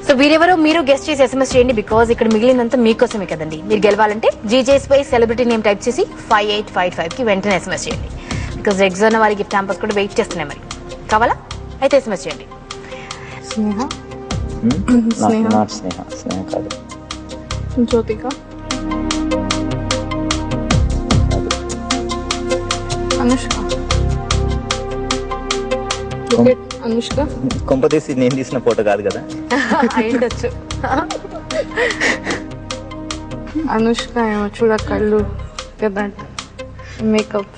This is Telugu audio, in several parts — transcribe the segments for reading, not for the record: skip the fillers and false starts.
సో వీరెవరో మీరు గెస్ట్ చేసి SMS చేయండి బికాజ్ ఇక్కడ మిగిలినంత మీకోసమే కదండి. మీరు గెలవాలంటే GJ space celebrity name type చేసి 5855 కి వెంటనే SMS చేయండి. బికాజ్ రెగ్జోనా వారి గిఫ్ట్ హ్యాంపర్స్ కూడా వెయిట్ చేస్తున్నాయి. మరి కావాలా? అయితే SMS చేయండి. స్నేహ స్నేహ కాదు, జ్యోతిక, అనుష్క, అనుష్క. కొంపదీసి నేను తీసిన ఫోటో కాదు కదా. అయ్యుండొచ్చు. అనుష్క ఏమో చూడ కళ్ళు కదా, మేకప్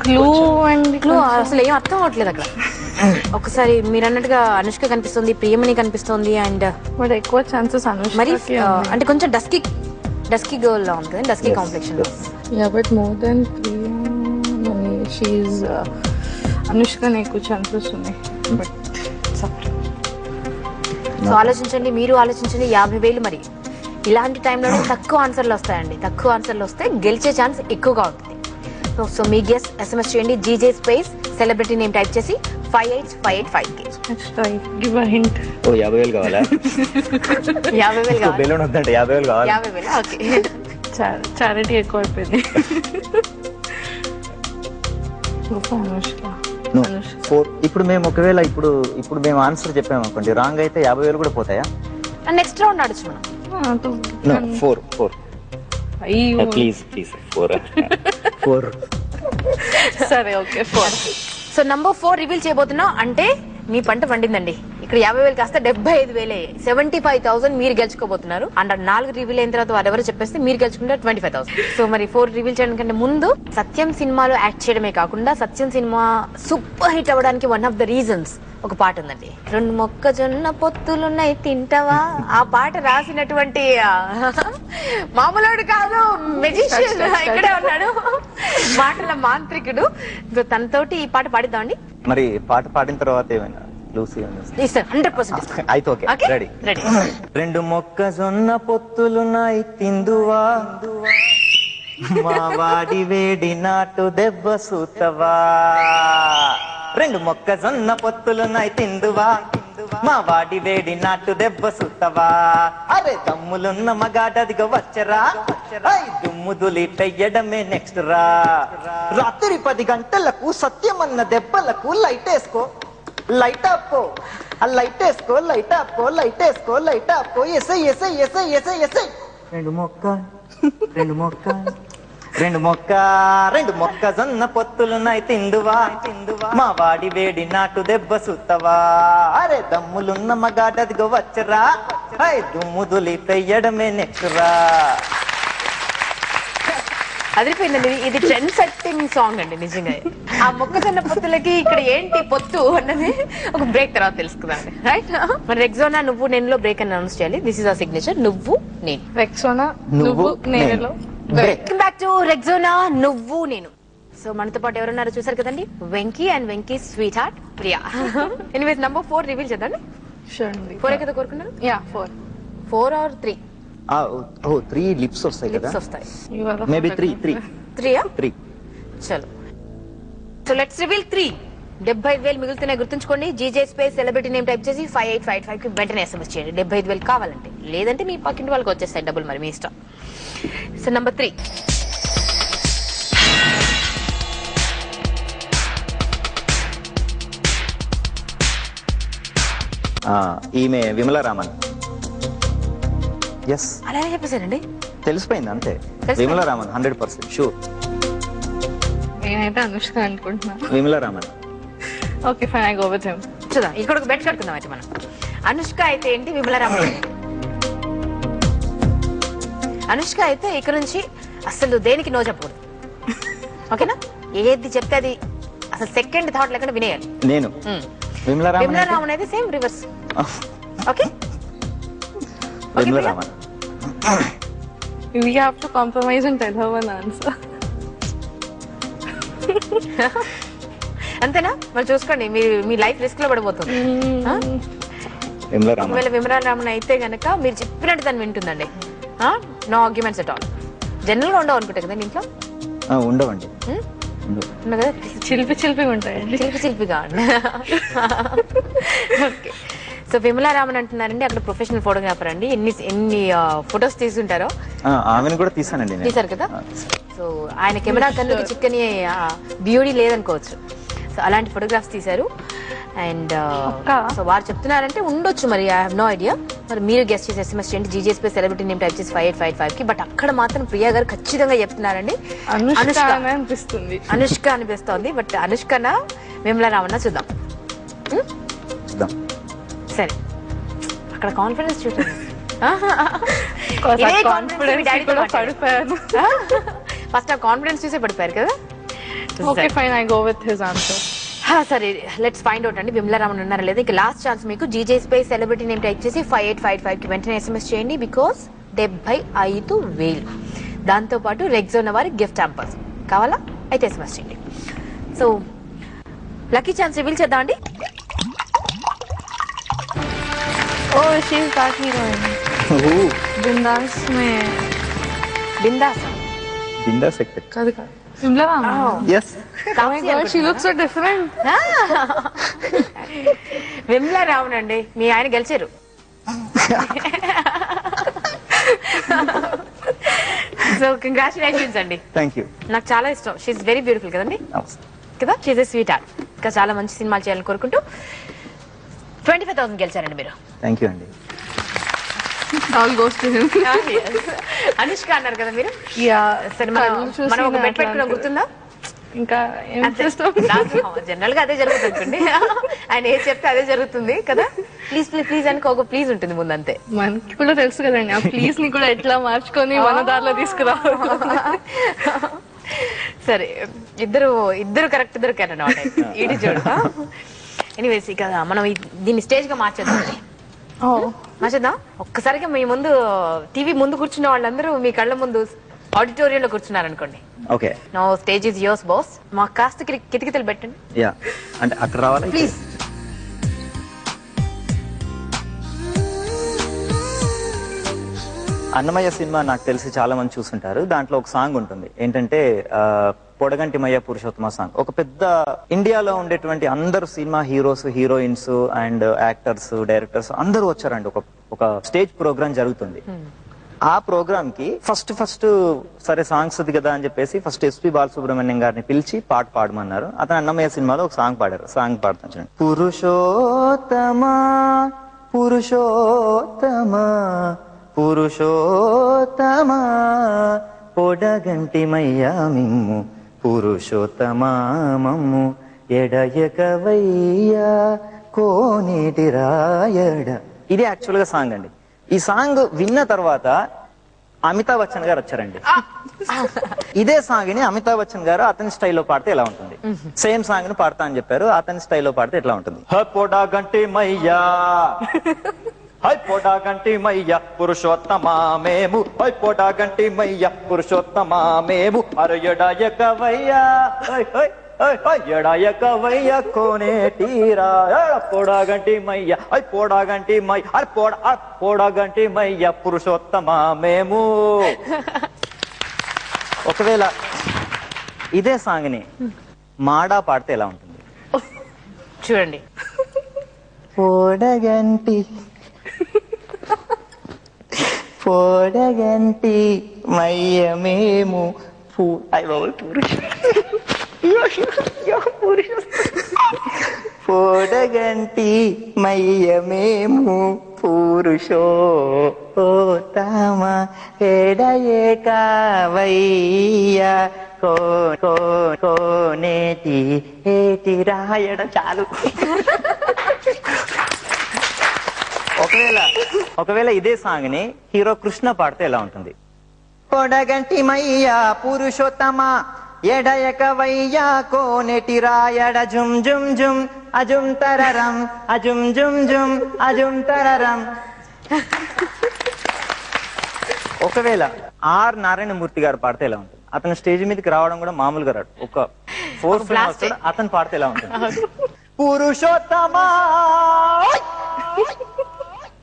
క్లూ అండ్ క్లూ అసలు ఏం అర్థం అవట్లేదు అక్కడ. ఒకసారి మీరు అన్నట్టుగా అనుష్క కనిపిస్తుంది, ప్రియమణి కనిపిస్తుంది, అండ్ బట్ ఎక్కువ ఛాన్సెస్ అనుష్క మరి అంటే కొంచెం డస్కీ గర్ల్ లా ఉంది, డస్కీ కాంప్లెక్షన్ లో. Yeah but more than Priyamani she is అనుష్కనే ఎక్కువ ఛాన్సెస్ ఉన్నాయి. బట్ సో ఆలోచించండి, మీరు ఆలోచించండి. 50,000 మరి ఇలాంటి టైంలో తక్కువ ఆన్సర్లు వస్తాయండి. తక్కువ ఆన్సర్లు వస్తే గెలిచే ఛాన్స్ ఎక్కువగా ఉంటుంది. సో మీ గెస్ట్ SMS చేయండి GJ space celebrity name type చేసి 5855 కి. Give a hint. ఓ 50,000 కావాలా? 50,000 కావాలి. బెలూన్ వద్దంటే 50,000 కావాలి. 50,000 ఓకే. చారిటీ ఎక్కువ అయిపోయింది. ఇప్పుడు మేము ఒకవేళ ఇప్పుడు మేము ఆన్సర్ చెప్పాము అనుకోండి, రాంగ్ అయితే 50,000 కూడా పోతాయా? నెక్స్ట్ రౌండ్ ఆడచ్చు మనం. 4 ప్లీజ్ 4. సరే ఓకే 4. సో నంబర్ 4 రివీల్ చేయబోతున్నాం. అంటే మీ పంట పండిందండి. ఇక్కడ 50,000 కాస్త 75,000 75,000 మీరు గెలుచుకోబోతున్నారు. అండ్ 4 రివీల్ అయిన తర్వాత వారెవరు చెప్పేస్తే మీరు గెలుచుకుంటారు 25,000. సో మరి 4 రివీల్ చేయడం కంటే ముందు సత్యం సినిమాలో యాక్ట్ చేయడమే కాకుండా సత్యం సినిమా సూపర్ హిట్ అవ్వడానికి వన్ ఆఫ్ ద రీజన్స్ ఒక పాట ఉందండి. 2 మొక్కజొన్న పొత్తులున్నాయి తింటవా. ఆ పాట రాసినటువంటి మామూలుడు కాదు, మెజిషియన్ ఇక్కడే ఉన్నాడు, పాటల మాంత్రికుడు. తనతోటి ఈ పాట పాడిద్దామండి. మరి పాట పాడిన తర్వాత ఏమైనా లూసీ 100% అయితే ఓకే, రెడీ. 2 మొక్కజొన్న పొత్తులున్నాయి తిందువా, మా వాడి వేడి నాటు దెబ్బ సూతవా. 2 మొక్కజొన్న పొత్తులున్నాయి తిందువా, మా వాడి వేడి నాటు దెబ్బ సుత్తవా. అరే దమ్ములున్న మగాడదిగా వచ్చరా, దుమ్ము దులిటయ్యడమే నెక్స్ట్ రా. రాత్రి 10 గంటలకు సత్యమన్న దెబ్బలకు లైట్ వేసుకో, లైట్ ఆపుకో, లైట్ వేసుకో, లైట్ ఆపుకో, లైట్ వేసుకో, లైట్ ఆపుకో. ఎసై ఎసై ఎసై ఎసై ఎసై. 2 మొక్కజొన్న పొత్తులున్నాయి తిందువా, మా వాడి వేడి నాటు దెబ్బ సుత్తవా. అరే దమ్ములున్న మగాడదిగో వచ్చరా, దుమ్ము దులిపెయ్యడమే నెక్స్ట్ రా. అదిరిపోయిందండి. ఇది ట్రెండ్ సెట్టింగ్ సాంగ్ అండి నిజంగా. ఆ మొక్కజొన్న పొత్తులకి ఇక్కడ ఏంటి పొత్తు అన్నది ఒక బ్రేక్ తర్వాత తెలుసుకుందాం. రైట్. మరి రెగ్జోనా నువ్వు నేనులో బ్రేక్ అని అనౌన్స్ చేయాలి. This is a signature. నువ్వు నేను. రెగ్జోనా నువ్వు నేనులో వెల్కమ్ బ్యాక్ టు రెగ్జోనా నువ్వు నేను. సో మనతో పాటు ఎవరున్నారో చూసారు కదండి, Venky and Venky sweetheart Priya. Anyways number 4 reveal చేద్దాండి. 4 కదా కోరుకున్నారు? 4 or 3? 3 లిప్స్ వస్తాయి కదా. లిప్స్ వస్తాయి. మేబీ 3 చలో. So let's reveal 3. 75,000 మిగులుతున్నాయి గుర్తుంచుకోండి. GJ space celebrity name type చేసి 5855 కి వెంటనే SMS చేయండి 75,000 కావాలంటే. లేదంటే మీ పక్కింటి వాళ్ళకి వచ్చేస్తాయి డబ్బులు, మరి మీ ఇష్టం. So number 3. ఈమె విమలా రామన్. ఎస్, అలానే చెప్పేశారండి. తెలిసిపోయింది అంతే. విమలా రామన్ 100% షూర్. నేనైతే అనుష్క అనుకుంటున్నా. Vimala Raman. Okay fine, I go with him. చూద్దాం, ఇక్కడ ఒక బెట్ కట్టుకుందాం అయితే మనం. అనుష్క అయితే ఏంటి, విమలా రామన్. అనుష్క అయితే ఇక్కడ నుంచి అసలు దేనికి నో చెప్పకూడదు. ఓకేనా? ఏది చెప్తే అది అసలు సెకండ్ థాట్ లేకుండా వినేయాలి. నేను విమలా రామన్ అయితే same reverse. Okay, Vimala Raman. We have to compromise and tell her one answer. అంతేనా? మరి చూసుకోండి, మీ లైఫ్ రిస్క్ లో పడిపోతుంది. ఒకవేళ విమలా రామన్ అయితే గనక మీరు చెప్పినట్టు దాన్ని వింటుందండి. No arguments at all. General గా ఉండవు అనుకుంటా కదా ఇంట్లో. ఉండవండి. ఉన్నా కదా, చిలిపి చిలిపి ఉంటాయండి. చిలిపి చిలిపిగా ఓకే. సో విమలా రామన్ అంటున్నారండి, అక్కడ ప్రొఫెషనల్ ఫోటోగ్రాఫర్ అండి. ఎన్ని ఫొటోస్ తీసుంటారో. ఆమెను కూడా తీసానండి, తీసారు కదా. సో ఆయన కెమెరా కన్నుకి చిక్కని బ్యూటీ లేదనుకోవచ్చు. సో అలాంటి ఫోటోగ్రాఫ్స్ తీశారు. అండ్ సో వారు చెప్తున్నారంటే ఉండొచ్చు, మరి ఐ హావ్ నో ఐడియా. మరి మీరు గెస్ట్ చేసి SMS చేయండి, GJ space celebrity name type చేసి 5855 కి. బట్ అక్కడ మాత్రం ప్రియా గారు ఖచ్చితంగా చెప్తున్నారండి అనిపిస్తుంది, అనుష్క అనిపిస్తోంది. బట్ అనుష్కనా విమలా రామన్న చూద్దాం. సరే, అక్కడ కాన్ఫిడెన్స్ చూడండి. ఫస్ట్ ఆ కాన్ఫిడెన్స్ చూసే పడిపోయారు కదా. Okay fine, I go with his answer. సరే, లెట్స్ ఫైండ్ అవుట్ అండి విమలా రామన్ ఉన్నారా లేదా. ఇంకా లాస్ట్ ఛాన్స్ మీకు, GJ space celebrity name type చేసి 5855 కి వెంటనే SMS చేయండి. బికాస్ 75,000, దాంతో పాటు రెగ్జోన్ వారి గిఫ్ట్ హ్యాంపర్స్ కావాలా అయితే SMS చేయండి. సో లక్కీ ఛాన్స్ రివీల్ చేద్దాం అండి. Oh, she's that heroine. बिंदास में. బిందాస్ కాదు కాదు, Vimala Raman. yes Oh my god, she looks so different. Vimala Raman అండి, మీ ఆయన గెలిచారు. సో కంగ్రాచులేషన్స్ అండి. Thank you. నాకు చాలా ఇష్టం, షీఈ్ వెరీ బ్యూటిఫుల్ కదండి కదా. She's a sweetheart. ఇంకా చాలా మంచి సినిమాలు చేయాలని కోరుకుంటూ 25,000 గెలిచారండి మీరు. థ్యాంక్ యూ అండి. All goes to him. Anushka అన్నారు కదా మీరు. Yeah. సరే, మనం ఒక బెట్ పెట్టుకున్నాం, గుర్తుందా? ఇంకా జనరల్ గా అదే జరుగుతుంది. ఆయన ఏది చెప్తే అదే జరుగుతుంది కదా. ప్లీజ్ ప్లీజ్ ప్లీజ్ అని ఒక ప్లీజ్ ఉంటుంది ముందు, అంతే. మనకి కూడా తెలుసు కదండి, ఆ ప్లీజ్ ని కూడా ఎట్లా మార్చుకొని మన దారిలో తీసుకురా. సరే, ఇద్దరు కరెక్ట్ దొరికారు అన్నమాట. ఇటు చూడు. ఎనీవేస్, ఇక మనం దీన్ని స్టేజ్ గా మార్చేద్దాం. ఒక్కసారిగా మీ ముందు టీవీ ముందు కూర్చున్న వాళ్ళందరూ మీ కళ్ళ ముందు ఆడిటోరియంలో కూర్చున్నారు అనుకోండి. Okay, no stage is yours boss. మాకు కాస్త కిటికీలు పెట్టండి. యా, అంటే అక్కడ రావాలి ప్లీజ్. అన్నమయ్య సినిమా నాకు తెలిసి చాలా మంది చూస్తుంటారు. దాంట్లో ఒక సాంగ్ ఉంటుంది, ఏంటంటే పొడగంటి మయ్య పురుషోత్తమ సాంగ్. ఒక పెద్ద ఇండియాలో ఉండేటువంటి అందరు cinema heroes, heroines and actors, directors అందరూ వచ్చారండి. ఒక స్టేజ్ ప్రోగ్రామ్ జరుగుతుంది. ఆ ప్రోగ్రామ్ కి ఫస్ట్ సరే సాంగ్స్ ఉంది కదా అని చెప్పేసి ఫస్ట్ SP బాలసుబ్రహ్మణ్యం గారిని పిలిచి పాట పాడమన్నారు. అతను అన్నమయ్య సినిమాలో ఒక సాంగ్ పాడారు. సాంగ్ పాడుతాను చూడండి. పురుషోత్తమా పురుషోత్తమా పురుషోత్తమా పొడగంటి మయ్యా మిమ్ము పురుషోత్తమా మమ్ము ఎడయకవయ్యా కోనేటి రాయడ. ఇది యాక్చువల్ గా సాంగ్ అండి. ఈ సాంగ్ విన్న తర్వాత అమితాబ్ బచ్చన్ గారు వచ్చారండి. ఇదే సాంగ్ ని అమితాబ్ బచ్చన్ గారు అతని స్టైల్లో పాడితే ఎలా ఉంటుంది, సేమ్ సాంగ్ ని పాడతా అని చెప్పారు. అతని స్టైల్లో పాడితే ఎట్లా ఉంటుంది. పొడగంటి మయ్యా, హై పొడగంటి మయ్య పురుషోత్తమా మేము, హై పొడగంటి మయ్య పురుషోత్తమా మేము, అరయడయకవయ్యా ఎడయకవయ్య కోనేటీరా పొడగంటి మయ్య, హై పొడగంటి మయ్య, అరే పొడగంటి మయ్య పురుషోత్తమా మేము. ఒకవేళ ఇదే సాంగ్ ని మాడా పాడితే ఎలా ఉంటుంది చూడండి. పొడగంటి పొడగంటి మయ్య మేము పొడగంటి మయ్య మేము పురుషోత్తమ ఎడయకవయ్య కోనేటి ఏటి రాయడ. చాలు. ఒకవేళ ఇదే సాంగ్ ని హీరో కృష్ణ పాడితే ఎలా ఉంటుంది. పొడగంటి మయ్యా పురుషోత్తమ ఎడయకవయ్యా కోనేటి రాయడ జుమ్ జుమ్ జుమ్ అజుమ్ తరరం అజుమ్ జుమ్ జుమ్ అజుమ్ తరరం. ఒకవేళ ఆర్ నారాయణమూర్తి గారు పాడితే ఎలా ఉంటుంది. అతను స్టేజ్ మీదకి రావడం కూడా మామూలుగా రాడు, ఒక ఫోర్స్ అతను పాడితే ఎలా ఉంటుంది. పురుషోత్తమా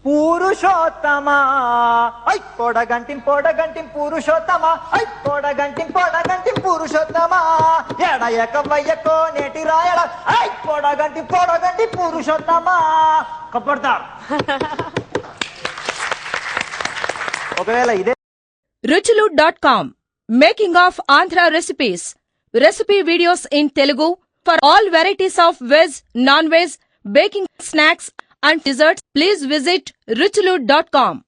పురుషోత్తమా ఐ పొడగంటిం పురుషోత్తమా ఐ పొడగంటిం పురుషోత్తమా ఎడయక వయ్యకో నేటి రాయడ ఐ పొడగంటి పురుషోత్తమా కప్పడతారు. ఒకవేళ ఇదే ruchulu.com Making of Andhra recipes. Recipe videos in Telugu for all varieties of veg, non-veg, baking snacks and desserts. Please visit ruchulu.com.